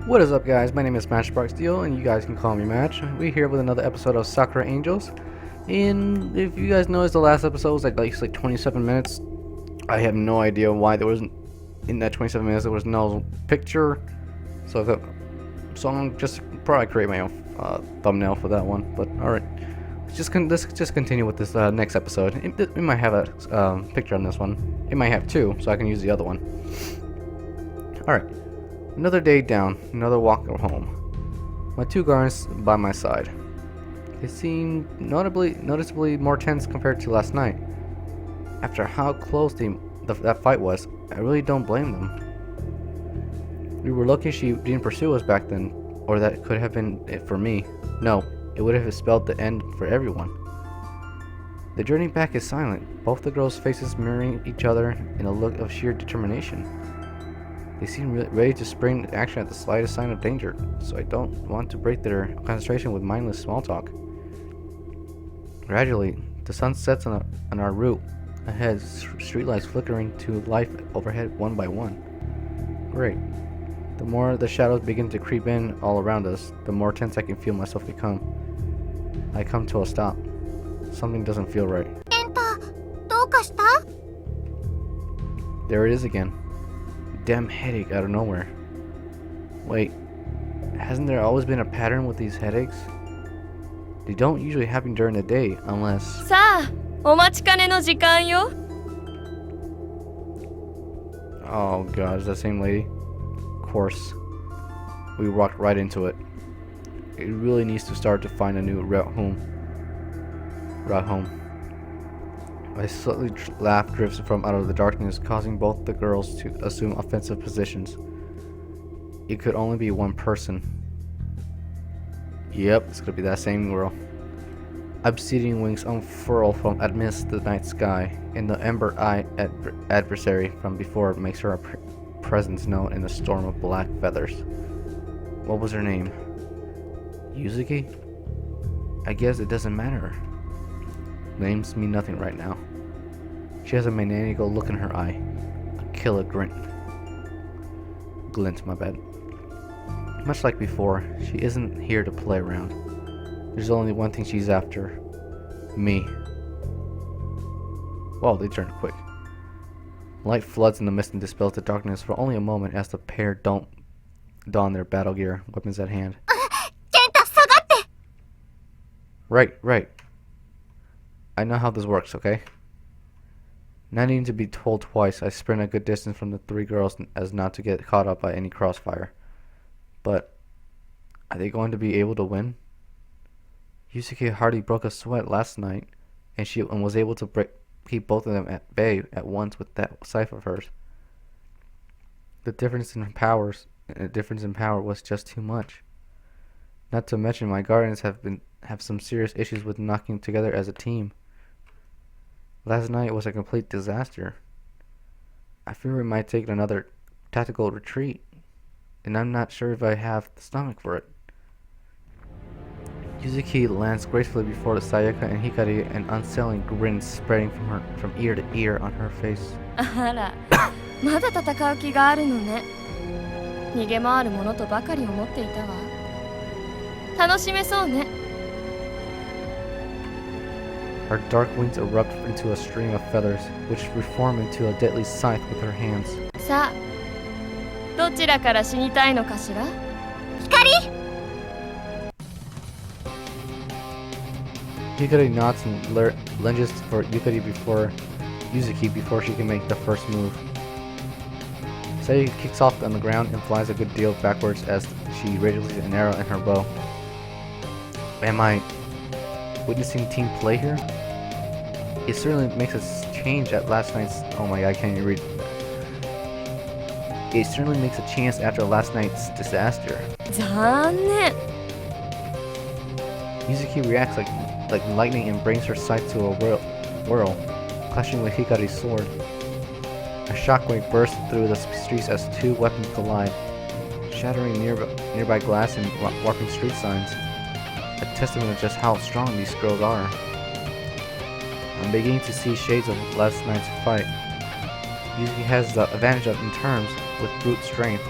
What is up, guys? My name is Steel, and you guys can call me Match. We're here with another episode of Sakura Angels. And if you guys noticed, the last episode was like 27 minutes. I have no idea why there wasn't, in that 27 minutes, there was no picture. So I'm just probably create my own thumbnail for that one. But alright, let's just continue with this next episode. It might have a picture on this one. It might have two, so I can use the other one. Alright. Another day down, another walk home. My two guards by my side. They seemed noticeably more tense compared to last night. After how close that fight was, I really don't blame them. We were lucky she didn't pursue us back then, or that could have been it for me. No, it would have spelled the end for everyone. The journey back is silent, both the girls' faces mirroring each other in a look of sheer determination. They seem ready to spring into action at the slightest sign of danger, so I don't want to break their concentration with mindless small talk. Gradually, the sun sets on our route ahead, streetlights flickering to life overhead one by one. Great. The more the shadows begin to creep in all around us, the more tense I can feel myself become. I come to a stop. Something doesn't feel right. There it is again. Damn headache out of nowhere. Wait, hasn't there always been a pattern with these headaches? They don't usually happen during the day unless... さあ、お待ちかねの時間よ。 Oh god, is that same lady? Of course. We walked right into it. It really needs to start to find a new route home. A slightly laugh drifts from out of the darkness, causing both the girls to assume offensive positions. It could only be one person. Yep, it's gonna be that same girl. Obsidian wings unfurl from amidst the night sky, and the ember-eyed adversary from before makes her presence known in a storm of black feathers. What was her name? Yuzuki? I guess it doesn't matter. Names mean nothing right now. She has a maniacal look in her eye. A killer glint, my bad. Much like before, she isn't here to play around. There's only one thing she's after. Me. Whoa, they turned quick. Light floods in the mist and dispels the darkness for only a moment as the pair don't don their battle gear, weapons at hand. Right. I know how this works, okay? Not needing to be told twice, I sprint a good distance from the three girls as not to get caught up by any crossfire. But, are they going to be able to win? Yusuke hardly broke a sweat last night, and was able to keep both of them at bay at once with that scythe of hers. The difference in power was just too much. Not to mention my guardians have some serious issues with knocking together as a team. Last night was a complete disaster. I fear we might take another tactical retreat, and I'm not sure if I have the stomach for it. Yuzuki lands gracefully before the Sayaka and Hikari, an unsettling grin spreading from ear to ear on her face. あら、まだ戦う気があるのね。逃げ回るものとばかり思っていたわ。楽しめそうね。 Her dark wings erupt into a stream of feathers, which reform into a deadly scythe with her hands. さあ、どちらから死にたいのかしら？光！ Hikari nods and lunges for Yuzuki before she can make the first move. Sayaka kicks off on the ground and flies a good deal backwards as she releases an arrow in her bow. Am I witnessing team play here? It certainly makes a change at last night's... Oh my god, I can't even read. It certainly makes a chance after last night's disaster. 残念。 Yuzuki reacts like lightning and brings her scythe to a whirl, clashing with Hikari's sword. A shockwave bursts through the streets as two weapons collide, shattering nearby glass and warping street signs. A testament of just how strong these girls are. I'm beginning to see shades of last night's fight. Yuzuki has the advantage in terms with brute strength.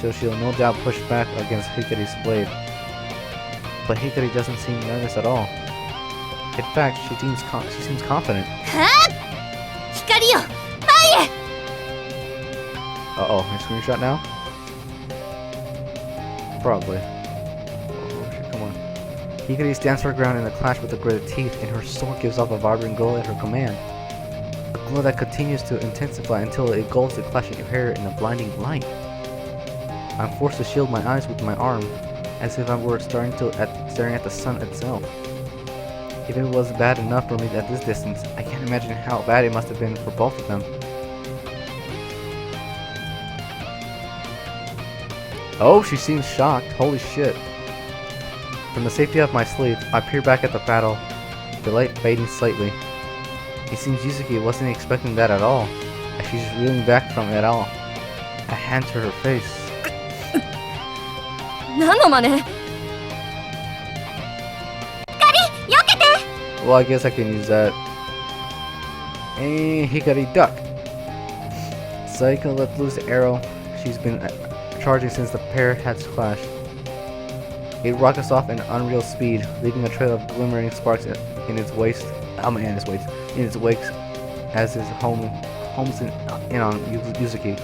so she'll no doubt push back against Hikari's blade. But Hikari doesn't seem nervous at all. In fact, she seems confident. 光よ前へ Uh-oh, my screenshot now? Probably. Oh shit, come on. Hikari stands her ground in a clash with the gritted teeth, and her sword gives off a vibrant glow at her command. A glow that continues to intensify until it engulfs the clashing hair in a blinding light. I'm forced to shield my eyes with my arm, as if I were staring at the sun itself. If it was bad enough for me at this distance, I can't imagine how bad it must have been for both of them. Oh, she seems shocked. Holy shit. From the safety of my sleep, I peer back at the battle, the light fading slightly. It seems Yuzuki wasn't expecting that at all, as she's reeling back from it all. A hand to her face. 何の真似 Well, I guess I can use that. And Hikari duck. Saika let loose the arrow she's been charging since the pair had clashed. It rockets off at unreal speed, leaving a trail of glimmering sparks in its waist. In its wake, as it homes in on Yuzuki.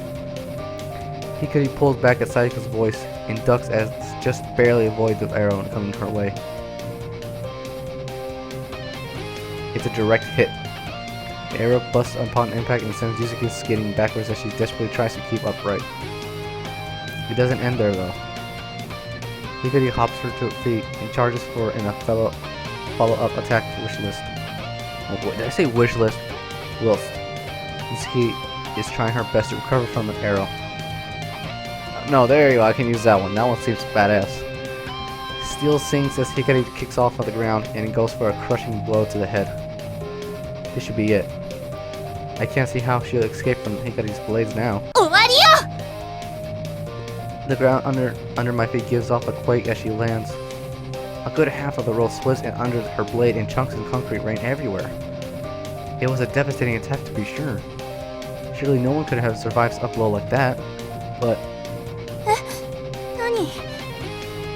Hikari pulls back at Saika's voice and ducks as just barely avoids the arrow coming her way. It's a direct hit. The arrow busts upon impact and sends Yuzuki skidding backwards as she desperately tries to keep upright. It doesn't end there though. Hikari hops her to her feet and charges for in a follow-up attack wish list. Oh boy, did I say wish list? Whilst Yuzuki is trying her best to recover from the arrow. No, there you go, I can use that one. That one seems badass. Steel sings as Hikari kicks off of the ground and it goes for a crushing blow to the head. This should be it. I can't see how she'll escape from Hikari's blades now. The ground under my feet gives off a quake as she lands. A good half of the road splits and under her blade and chunks of concrete rain everywhere. It was a devastating attack to be sure. Surely no one could have survived a blow like that, but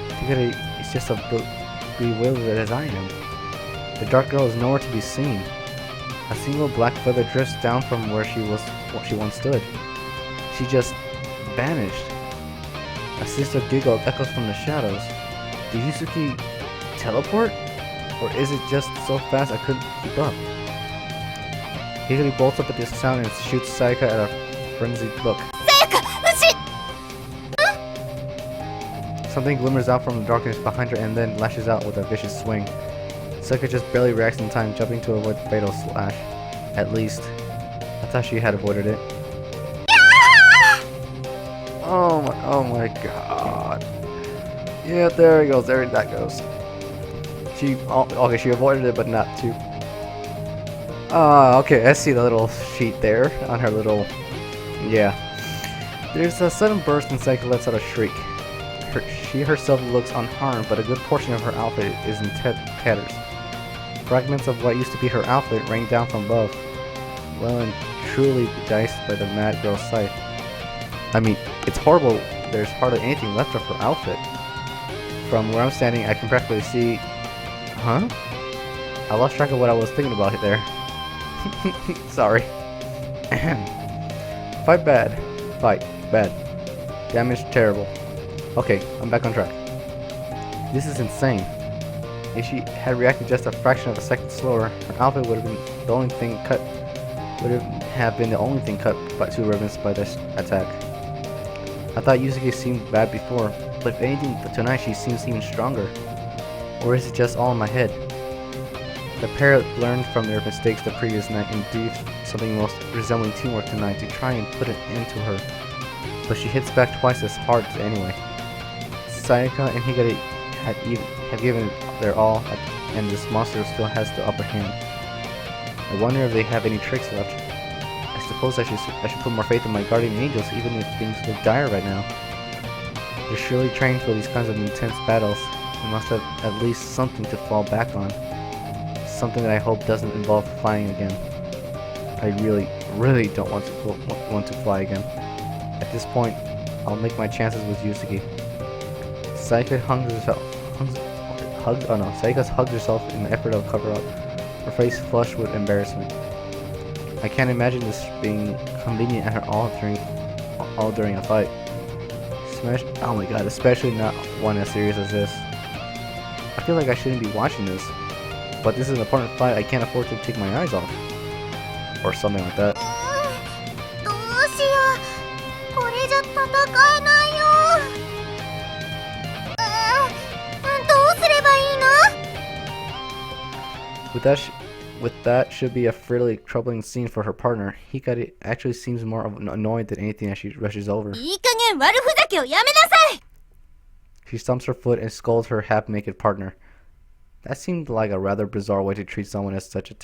Hikari is just as bewildered as I am. The dark girl is nowhere to be seen. A single black feather drifts down from where she once stood. She just vanished. A sinister giggle echoes from the shadows. Did Yuzuki teleport? Or is it just so fast I couldn't keep up? Hikari bolts up at this sound and shoots Saika at a frenzied look. Something glimmers out from the darkness behind her and then lashes out with a vicious swing. Saika just barely reacts in time, jumping to avoid the fatal slash. At least, I thought she had avoided it. Oh my god. Yeah, there it goes. There that goes. Okay, she avoided it, but not too. Okay, I see the little sheet there on her little. Yeah. There's a sudden burst and Saika lets out a shriek. She herself looks unharmed, but a good portion of her outfit is in tatters. Fragments of what used to be her outfit rain down from above, well and truly diced by the mad girl's sight. I mean, it's horrible. There's hardly anything left of her outfit. From where I'm standing, I can practically see. Huh? I lost track of what I was thinking about there. Sorry. Fight bad. Fight bad. Damage terrible. Okay, I'm back on track. This is insane. If she had reacted just a fraction of a second slower, her outfit would have been the only thing cut. By 2 ribbons by this attack. I thought Yuzuki seemed bad before, but if anything, tonight she seems even stronger. Or is it just all in my head? The pair learned from their mistakes the previous night and did something most resembling teamwork tonight to try and put an end to her. But she hits back twice as hard anyway. Saika and Hikari have given their all, and this monster still has the upper hand. I wonder if they have any tricks left. I suppose I should put more faith in my guardian angels, even if things look dire right now. They're surely trained for these kinds of intense battles, and must have at least something to fall back on. Something that I hope doesn't involve flying again. I really don't want to fly again. At this point, I'll make my chances with Yusuke. Saika hugs herself. Saika hugs herself in the effort to cover up, her face flushed with embarrassment. I can't imagine this being convenient at her all during a fight. Oh my god, especially not one as serious as this. I feel like I shouldn't be watching this, but this is an important fight I can't afford to take my eyes off. Or something like that. どうしよう。これじゃ戦えないよ。どうすればいいの？ With that should be a fairly troubling scene for her partner. Hikari actually seems more annoyed than anything as she rushes over. いい加減悪ふざけをやめなさい。 She stumps her foot and scolds her half-naked partner. That seemed like a rather bizarre way to treat someone in such a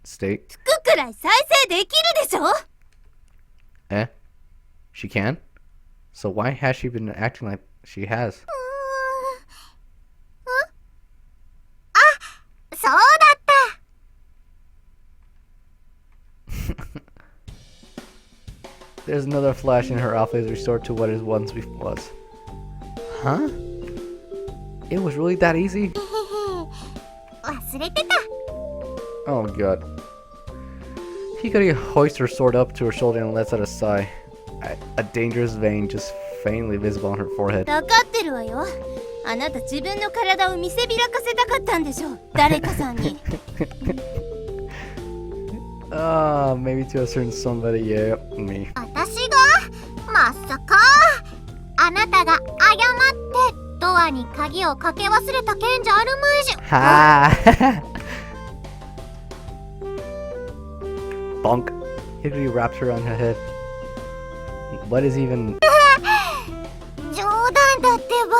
state. 服くらい再生できるでしょ。 Eh? She can? So why has she been acting like she has? そうだった。 There's another flash and her outfit is restored to what it once was. Huh? It was really that easy? 忘れてた。 Oh god. Hikari hoists her sword up to her shoulder and lets out a sigh. A dangerous vein just faintly visible on her forehead. 分かってるわよ。あなた自分の体を見せびらかせたかったんでしょ。誰かさんに。Maybe to a certain somebody, yeah, me. 私がまさかあなたが謝ってドアに鍵をかけ忘れた件じゃあるまいじゃ。Ha! Bonk. Hikari wraps her on her head. What is even... 冗談だってば。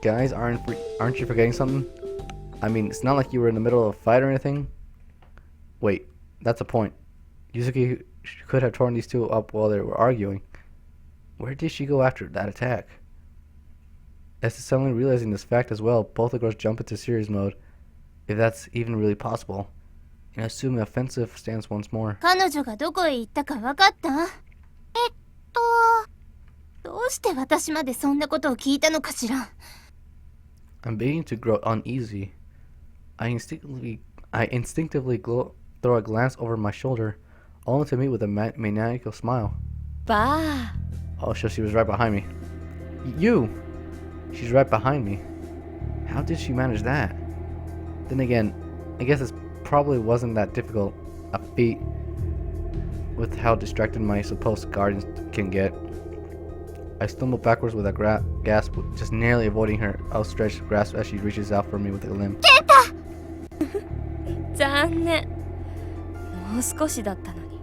Guys, aren't you forgetting something? I mean, it's not like you were in the middle of a fight or anything. Wait, that's a point. Yusuke could have torn these two up while they were arguing. Where did she go after that attack? As suddenly realizing this fact as well, both the girls jump into serious mode, if that's even really possible, and assume an offensive stance once more. 彼女がどこへ行ったか分かった？どうして私までそんなことを聞いたのかしら。 I'm beginning to grow uneasy. I instinctively throw a glance over my shoulder, only to meet with a maniacal smile. Bah. Oh, so she was right behind me. You! She's right behind me. How did she manage that? Then again, I guess it probably wasn't that difficult a feat with how distracted my supposed guardians can get. I stumble backwards with a gasp, just narrowly avoiding her outstretched grasp as she reaches out for me with a limb. 残念。もう少しだったのに。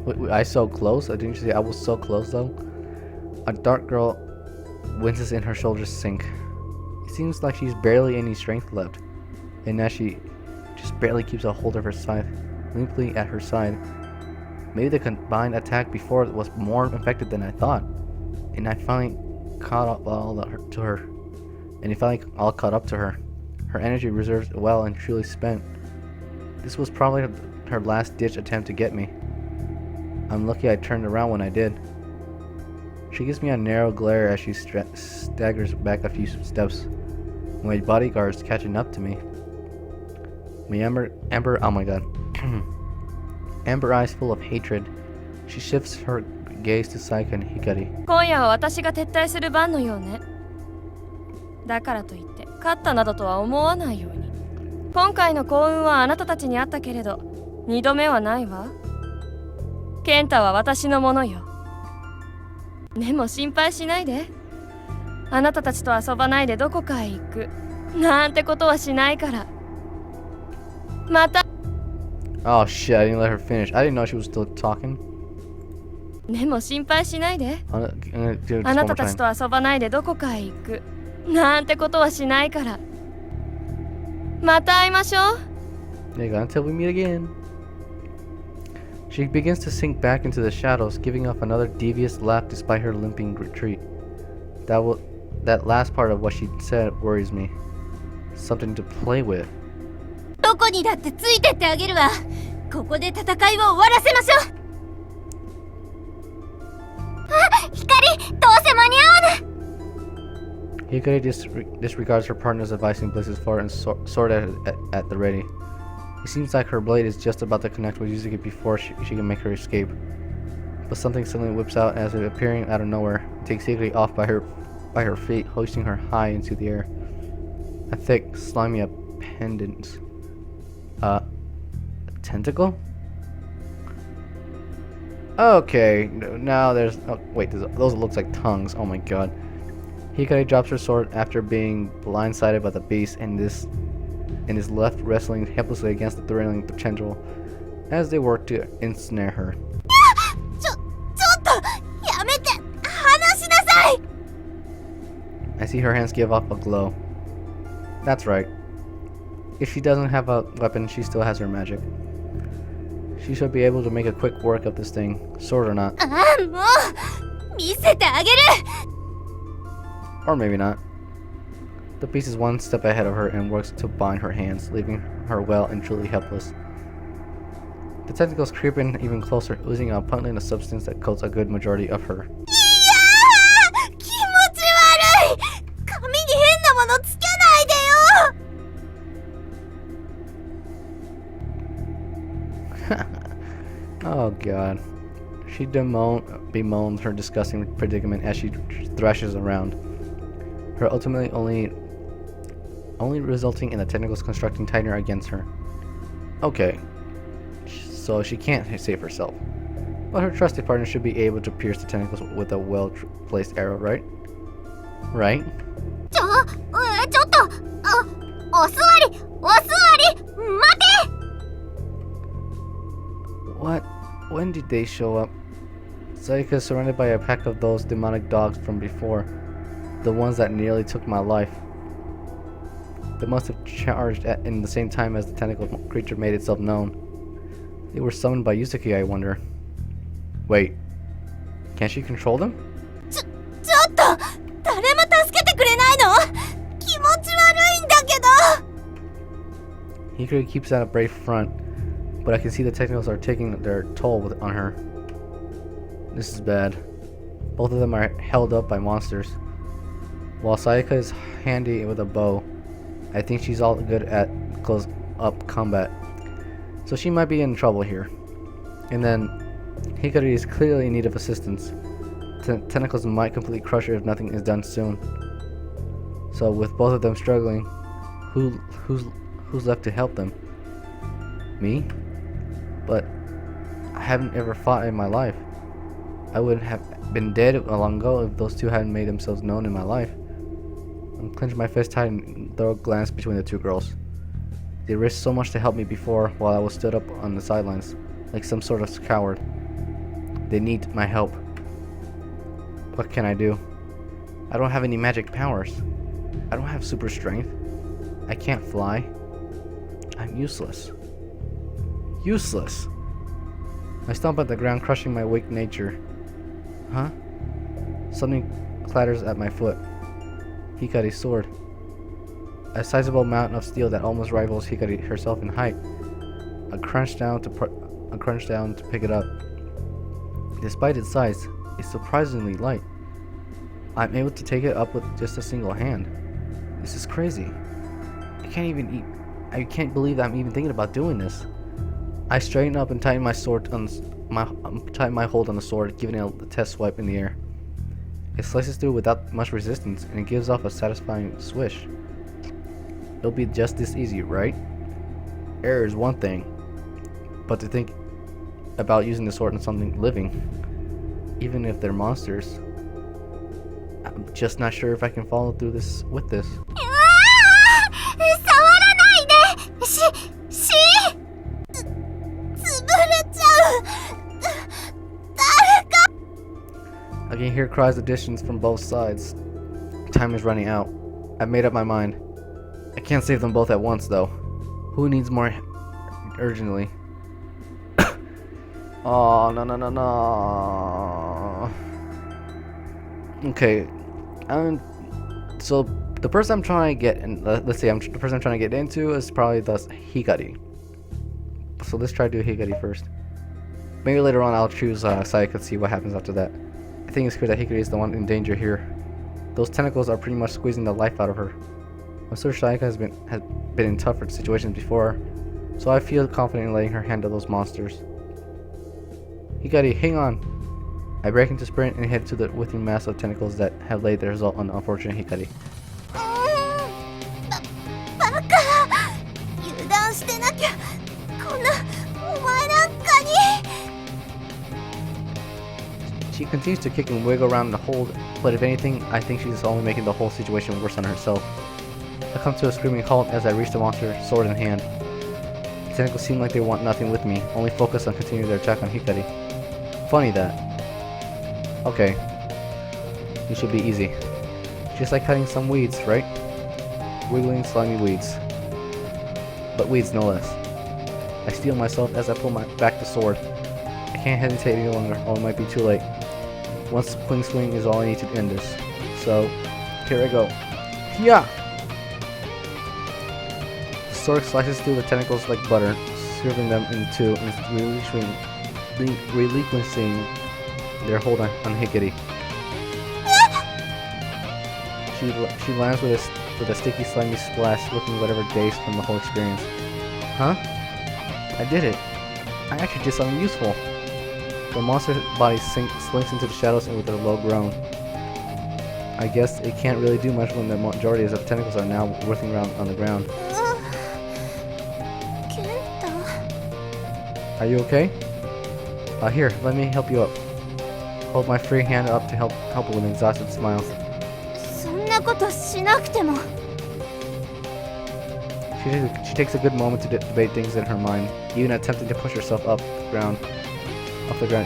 Wait, I so close? Didn't you say I was so close though? A dark girl winces and her shoulders sink. It seems like she's barely any strength left, and as she just barely keeps a hold of her scythe, limply at her side. Maybe the combined attack before was more effective than I thought, and I finally caught up all to her. And it finally all caught up to her. Her energy reserves well and truly spent. This was probably her last-ditch attempt to get me. I'm lucky I turned around when I did. She gives me a narrow glare as she staggers back a few steps. My bodyguard's catching up to me. My oh my god. Amber eyes full of hatred. She shifts her gaze to Saika and Hikari. 今夜は私が撤退する番のようね。だからといって勝ったなどとは思わないように。今回の幸運はあなたたちにあったけれど、二度目はないわ。健太は私のものよ。でも心配しないで。あなたたちと遊ばないでどこかへ行く。なんてことはしないから。また。 Oh shit, I didn't let her finish. I didn't know she was still talking. でも心配しないで。 I'm gonna do it just あ one な more たたち time. と遊ばないでどこかへ行く。なんてことはしないから。また会いましょう。 There you go, until we meet again. She begins to sink back into the shadows, giving off another devious laugh despite her limping retreat. That last part of what she said worries me. Something to play with. どこにだってついてってあげるわ。ここで戦いを終わらせましょどうせ間に合わぬ。 Hikari disregards her partner's advice and places forward and sword at the ready. It seems like her blade is just about to connect with Yuzuki before she can make her escape. But something suddenly whips out as if appearing out of nowhere. It takes Hikari off by her feet, hoisting her high into the air. A thick, slimy appendage. A tentacle? Okay, now there's... Oh, wait, those looks like tongues. Oh my god. Hikari drops her sword after being blindsided by the beast and is left wrestling helplessly against the thrilling potential as they work to ensnare her. ちょっとやめて、離しなさい。 I see her hands give off a glow. That's right. If she doesn't have a weapon, she still has her magic. She should be able to make a quick work of this thing, sword or not. ああ、もう見せてあげる。 Or maybe not. The beast is one step ahead of her and works to bind her hands, leaving her well and truly helpless. The tentacles creep in even closer, oozing out pungent a substance that coats a good majority of her. いやー、気持ち悪い。髪に変なものつけないでよ。 Oh god. She bemoans her disgusting predicament as she thrashes around. Her ultimately only resulting in the tentacles constructing tighter against her. Okay. So she can't save herself. But her trusted partner should be able to pierce the tentacles with a well-placed arrow, right? Right? ちょっと、お座り、待て。 What? When did they show up? Sayaka is surrounded by a pack of those demonic dogs from before. The ones that nearly took my life. They must have charged in the same time as the tentacle creature made itself known. They were summoned by Yuzuki, I wonder. Wait. Can she control them? ちょっと、誰も助けてくれないの？気持ち悪いんだけど。 Hikari keeps at a brave front, but I can see the tentacles are taking their toll on her. This is bad. Both of them are held up by monsters. While Sayaka is handy with a bow, I think she's all good at close-up combat. So she might be in trouble here. And then, Hikari is clearly in need of assistance. Tentacles might completely crush her if nothing is done soon. So with both of them struggling, who's left to help them? Me? But I haven't ever fought in my life. I would have been dead long ago if those two hadn't made themselves known in my life. I clench my fist tight and throw a glance between the two girls. They risked so much to help me before while I was stood up on the sidelines, like some sort of coward. They need my help. What can I do? I don't have any magic powers. I don't have super strength. I can't fly. I'm useless. Useless! I stomp at the ground, crushing my weak nature. Huh? Something clatters at my foot. Hikari's sword. A sizable mountain of steel that almost rivals Hikari herself in height. I crunch down to pick it up. Despite its size, it's surprisingly light. I'm able to take it up with just a single hand. This is crazy. I can't believe I'm even thinking about doing this. I straighten up and tighten my sword tighten my hold on the sword, giving it a test swipe in the air. It slices through without much resistance, and it gives off a satisfying swish. It'll be just this easy, right? Error is one thing, but to think about using the sword on something living, even if they're monsters, I'm just not sure if I can follow through with this. 触らないで。潰れちゃう。誰か。 I can hear cries of distance from both sides. Time is running out. I've made up my mind. I can't save them both at once, though. Who needs more urgently? Oh, no. Okay. So the person I'm trying to get, and let's say the person I'm trying to get into is probably thus Hikari. So let's try to do Hikari first. Maybe later on I'll choose Sayaka and see what happens after that. I think it's clear that Hikari is the one in danger here. Those tentacles are pretty much squeezing the life out of her. I'm sure Shaika has been in tougher situations before, so I feel confident in letting her handle those monsters. Hikari, hang on! I break into sprint and head to the withering mass of tentacles that have laid their result on the unfortunate Hikari. バカ、油断してなきゃ。こんなお前なんかに。 She continues to kick and wiggle around the hold, but if anything, I think she's only making the whole situation worse on herself. I come to a screaming halt as I reach the monster, sword in hand. The tentacles seem like they want nothing with me, only focus on continuing their attack on Hikari. Funny that. Okay. You should be easy. Just like cutting some weeds, right? Wiggling, slimy weeds. But weeds no less. I steel myself as I pull back the sword. I can't hesitate any longer, or it might be too late. One clean swing is all I need to end this. So, here I go. Yeah! The sword slices through the tentacles like butter, serving them in two and relinquishing their hold on Hikari. She lands with a sticky, slimy splash, looking whatever dazed from the whole experience. Huh? I did it. I actually did something useful. The monster's body slinks into the shadows and with a low groan. I guess it can't really do much when the majority of the tentacles are now whirling around on the ground. Kenta. Are you okay? Here, let me help you up. Hold my free hand up to help with an exhausted smile. そんなことしなくても。 She takes a good moment to debate things in her mind, even attempting to push herself off the ground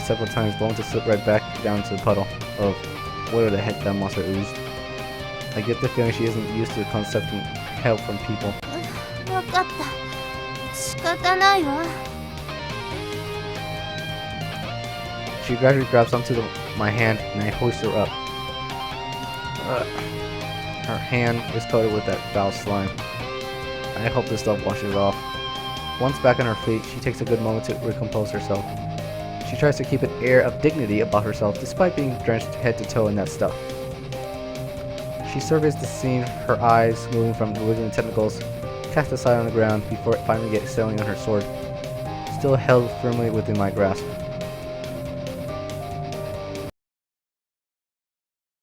several times, only to slip right back down to the puddle of whatever the heck that monster oozed. I get the feeling she isn't used to accepting help from people. わかった。仕方ないわ。 She gradually grabs onto my hand and I hoist her up. Her hand is coated with that foul slime. I hope this stuff washes off. Once back on her feet, she takes a good moment to recompose herself. She tries to keep an air of dignity about herself despite being drenched head to toe in that stuff. She surveys the scene, her eyes moving from the wiggling tentacles, cast aside on the ground before it finally gets settling on her sword, still held firmly within my grasp.